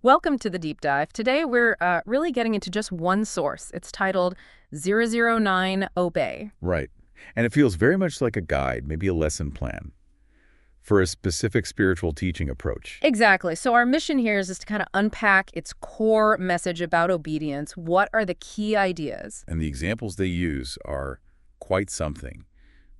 Welcome to the deep dive. Today we're really getting into just one source. It's titled 009 Obey. Right. And it feels very much like a guide, maybe a lesson plan, for a specific spiritual teaching approach. Exactly. So our mission here is just to kind of unpack its core message about obedience. What are the key ideas? And the examples they use are quite something.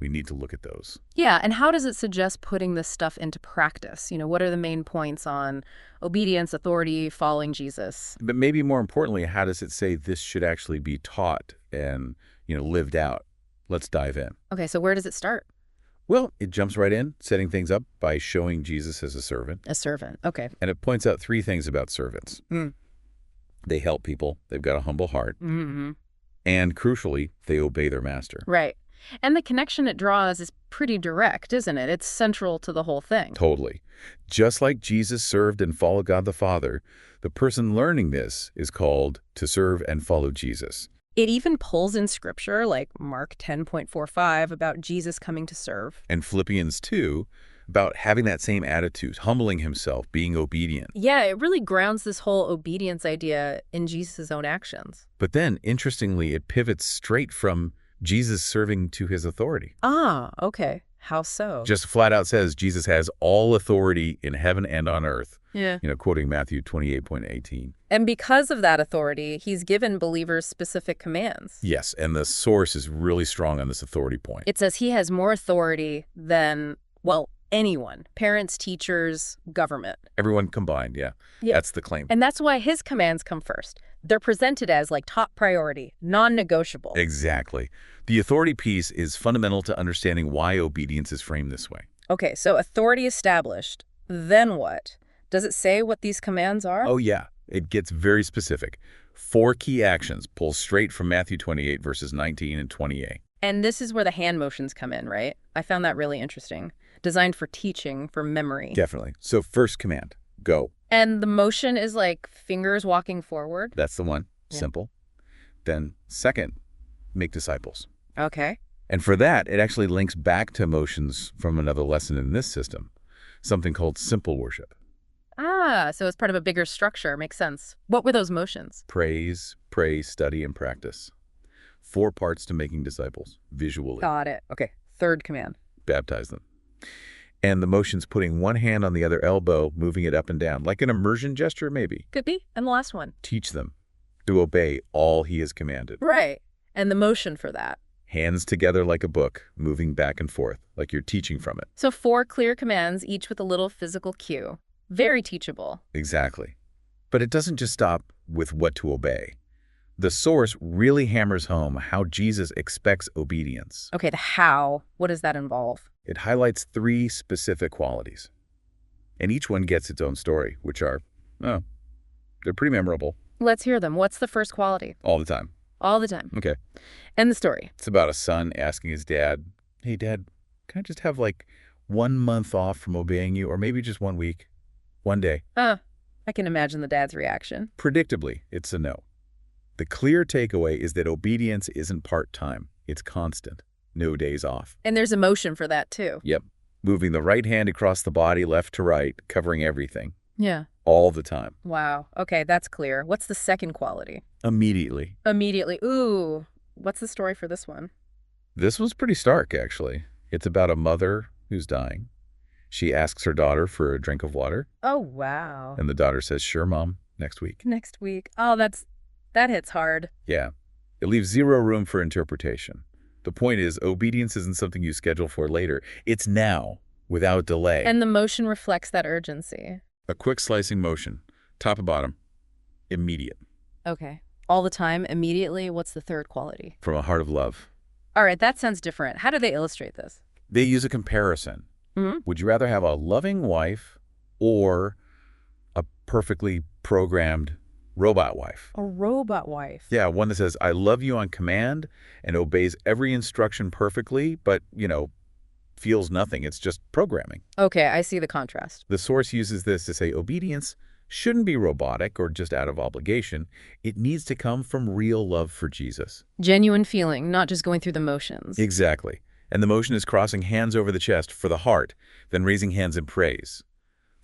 We need to look at those. Yeah, and how does it suggest putting this stuff into practice? What are the main points on obedience, authority, following Jesus? But maybe more importantly, how does it say this should actually be taught and, lived out? Let's dive in. Okay, so where does it start? Well, it jumps right in, setting things up by showing Jesus as a servant. A servant, okay. And it points out three things about servants. They help people. They've got a humble heart. Mm-hmm. And crucially, they obey their master. Right. And the connection it draws is pretty direct, isn't it? It's central to the whole thing. Totally. Just like Jesus served and followed God the Father, the person learning this is called to serve and follow Jesus. It even pulls in scripture like Mark 10.45 about Jesus coming to serve. And Philippians 2 about having that same attitude, humbling himself, being obedient. Yeah, it really grounds this whole obedience idea in Jesus' own actions. But then, interestingly, it pivots straight from Jesus serving to his authority. Ah, okay. How so? Just flat out says Jesus has all authority in heaven and on earth. Yeah. Quoting Matthew 28:18. And because of that authority, he's given believers specific commands. Yes, and the source is really strong on this authority point. It says he has more authority than, well, anyone. Parents, teachers, government. Everyone combined, yeah. That's the claim. And that's why his commands come first. They're presented as like top priority, non-negotiable. Exactly. The authority piece is fundamental to understanding why obedience is framed this way. Okay, so authority established. Then what? Does it say what these commands are? Oh, yeah. It gets very specific. 4 key actions pull straight from Matthew 28, verses 19 and 28. And this is where the hand motions come in, right? I found that really interesting. Designed for teaching, for memory. Definitely. So first command, go. And the motion is like fingers walking forward? That's the one. Yeah. Simple. Then second, make disciples. Okay. And for that, it actually links back to motions from another lesson in this system, something called simple worship. Ah, so it's part of a bigger structure. Makes sense. What were those motions? Praise, pray, study, and practice. 4 parts to making disciples, visually. Got it. Okay. Third command. Baptize them. And the motion's putting one hand on the other elbow, moving it up and down, like an immersion gesture, maybe. Could be. And the last one. Teach them to obey all he has commanded. Right. And the motion for that. Hands together like a book, moving back and forth, like you're teaching from it. So 4 clear commands, each with a little physical cue. Very teachable. Exactly. But it doesn't just stop with what to obey. The source really hammers home how Jesus expects obedience. Okay, the how. What does that involve? It highlights 3 specific qualities. And each one gets its own story, which are, they're pretty memorable. Let's hear them. What's the first quality? All the time. All the time. Okay. And the story. It's about a son asking his dad, hey, Dad, can I just have like 1 month off from obeying you? Or maybe just 1 week, 1 day. I can imagine the dad's reaction. Predictably, it's a no. The clear takeaway is that obedience isn't part-time. It's constant. No days off. And there's emotion for that, too. Yep. Moving the right hand across the body, left to right, covering everything. Yeah. All the time. Wow. Okay, that's clear. What's the second quality? Immediately. Immediately. Ooh. What's the story for this one? This was pretty stark, actually. It's about a mother who's dying. She asks her daughter for a drink of water. Oh, wow. And the daughter says, sure, Mom, next week. Next week. Oh, that hits hard. Yeah. It leaves 0 room for interpretation. The point is, obedience isn't something you schedule for later. It's now, without delay. And the motion reflects that urgency. A quick slicing motion, top and bottom, immediate. Okay. All the time, immediately. What's the third quality? From a heart of love. All right, that sounds different. How do they illustrate this? They use a comparison. Would you rather have a loving wife or a perfectly programmed robot wife? A robot wife. Yeah, one that says, I love you on command and obeys every instruction perfectly, but, feels nothing. It's just programming. Okay, I see the contrast. The source uses this to say obedience shouldn't be robotic or just out of obligation. It needs to come from real love for Jesus. Genuine feeling, not just going through the motions. Exactly. And the motion is crossing hands over the chest for the heart, then raising hands in praise.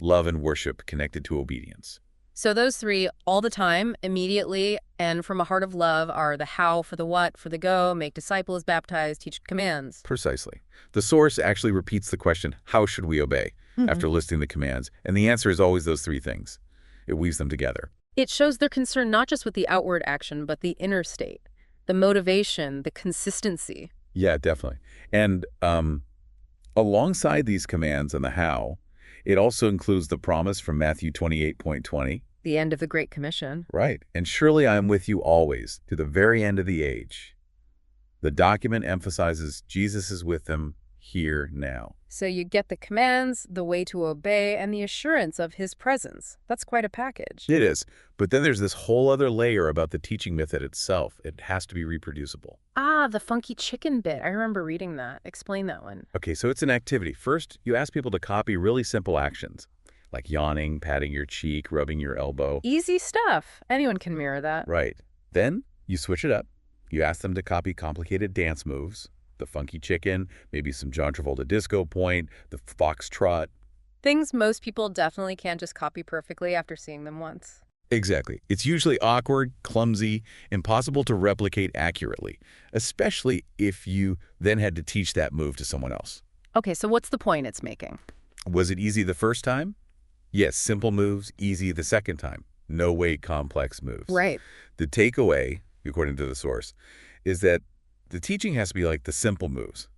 Love and worship connected to obedience. So those three all the time, immediately, and from a heart of love are the how for the what, for the go, make disciples, baptize, teach commands. Precisely. The source actually repeats the question, how should we obey, after listing the commands, and the answer is always those three things. It weaves them together. It shows their concern not just with the outward action, but the inner state, the motivation, the consistency. Yeah, definitely. And alongside these commands and the how, it also includes the promise from Matthew 28:20. The end of the Great Commission. Right. And surely I am with you always, to the very end of the age. The document emphasizes Jesus is with them here now. So you get the commands, the way to obey, and the assurance of his presence. That's quite a package. It is. But then there's this whole other layer about the teaching method itself. It has to be reproducible. Ah, the funky chicken bit. I remember reading that. Explain that one. Okay, so it's an activity. First, you ask people to copy really simple actions, like yawning, patting your cheek, rubbing your elbow. Easy stuff. Anyone can mirror that. Right. Then you switch it up. You ask them to copy complicated dance moves, the funky chicken, maybe some John Travolta disco point, the foxtrot. Things most people definitely can't just copy perfectly after seeing them once. Exactly. It's usually awkward, clumsy, impossible to replicate accurately, especially if you then had to teach that move to someone else. Okay, so what's the point it's making? Was it easy the first time? Yes, simple moves, easy the second time. No way complex moves. Right. The takeaway, according to the source, is that the teaching has to be like the simple moves.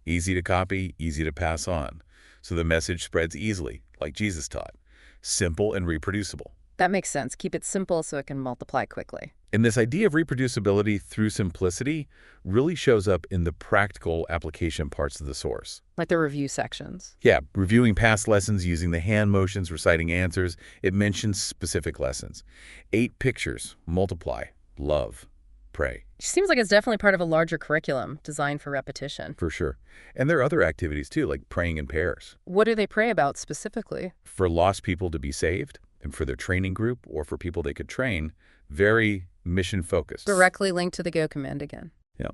Easy to copy, easy to pass on. So the message spreads easily, like Jesus taught. Simple and reproducible. That makes sense. Keep it simple so it can multiply quickly. And this idea of reproducibility through simplicity really shows up in the practical application parts of the source. Like the review sections. Yeah, reviewing past lessons, using the hand motions, reciting answers. It mentions specific lessons. 8 pictures, multiply, love, pray. Seems like it's definitely part of a larger curriculum designed for repetition. For sure. And there are other activities too, like praying in pairs. What do they pray about specifically? For lost people to be saved, and for their training group, or for people they could train, very mission-focused. Directly linked to the go command again. Yeah.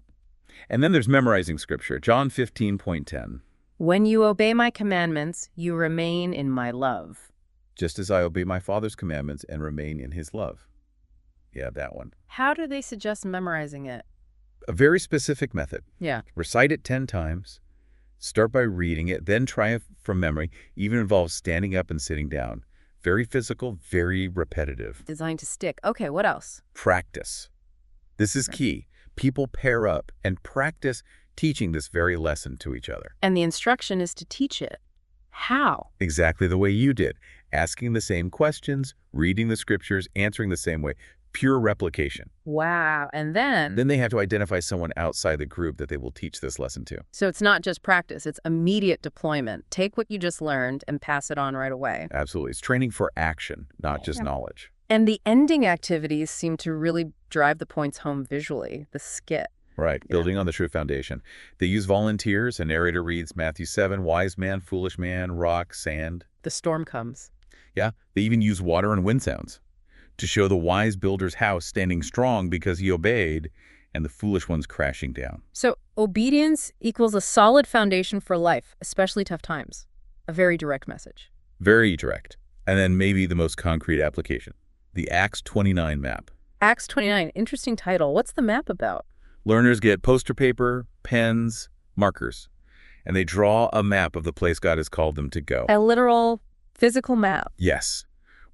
And then there's memorizing scripture. John 15:10. When you obey my commandments, you remain in my love. Just as I obey my Father's commandments and remain in his love. Yeah, that one. How do they suggest memorizing it? A very specific method. Yeah. Recite it 10 times. Start by reading it, then try it from memory. Even involves standing up and sitting down. Very physical, very repetitive. Designed to stick. Okay, what else? Practice. This is key. People pair up and practice teaching this very lesson to each other. And the instruction is to teach it. How? Exactly the way you did. Asking the same questions, reading the scriptures, answering the same way. Pure replication. Wow. And then? Then they have to identify someone outside the group that they will teach this lesson to. So it's not just practice, it's immediate deployment. Take what you just learned and pass it on right away. Absolutely. It's training for action, not just knowledge. And the ending activities seem to really drive the points home visually, the skit. Right, building on the true foundation. They use volunteers. A narrator reads Matthew 7, wise man, foolish man, rock, sand. The storm comes. Yeah, they even use water and wind sounds to show the wise builder's house standing strong because he obeyed, and the foolish one's crashing down. So obedience equals a solid foundation for life, especially tough times. A very direct message. Very direct. And then maybe the most concrete application, the Acts 29 map. Acts 29, interesting title. What's the map about? Learners get poster paper, pens, markers, and they draw a map of the place God has called them to go. A literal physical map. Yes,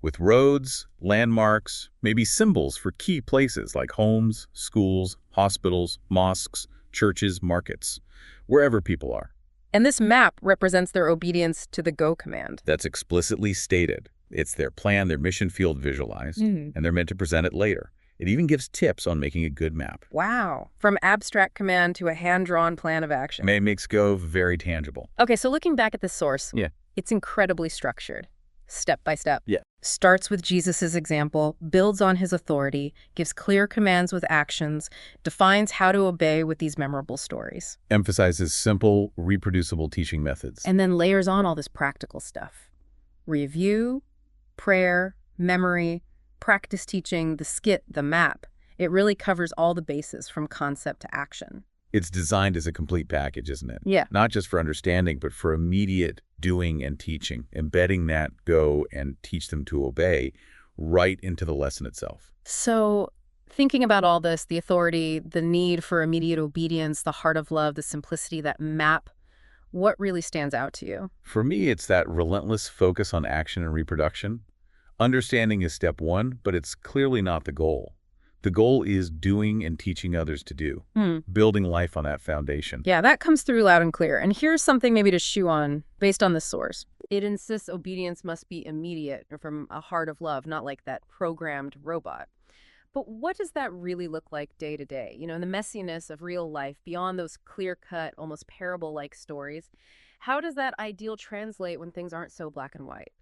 with roads, landmarks, maybe symbols for key places like homes, schools, hospitals, mosques, churches, markets, wherever people are. And this map represents their obedience to the go command. That's explicitly stated. It's their plan, their mission field visualized, and they're meant to present it later. It even gives tips on making a good map. Wow. From abstract command to a hand-drawn plan of action. It makes go very tangible. Okay, so looking back at the source, Yeah. It's incredibly structured, step by step. Yeah. Starts with Jesus' example, builds on his authority, gives clear commands with actions, defines how to obey with these memorable stories. Emphasizes simple, reproducible teaching methods. And then layers on all this practical stuff. Review, prayer, memory, practice teaching, the skit, the map. It really covers all the bases from concept to action. It's designed as a complete package, isn't it? Yeah. Not just for understanding, but for immediate doing and teaching. Embedding that go and teach them to obey right into the lesson itself. So, thinking about all this, the authority, the need for immediate obedience, the heart of love, the simplicity, that map, what really stands out to you? For me, it's that relentless focus on action and reproduction. Understanding is step one, but it's clearly not the goal. The goal is doing and teaching others to do, Hmm. building life on that foundation. Yeah, that comes through loud and clear. And here's something maybe to chew on based on this source. It insists obedience must be immediate or from a heart of love, not like that programmed robot. But what does that really look like day to day? In the messiness of real life, beyond those clear-cut, almost parable-like stories, how does that ideal translate when things aren't so black and white?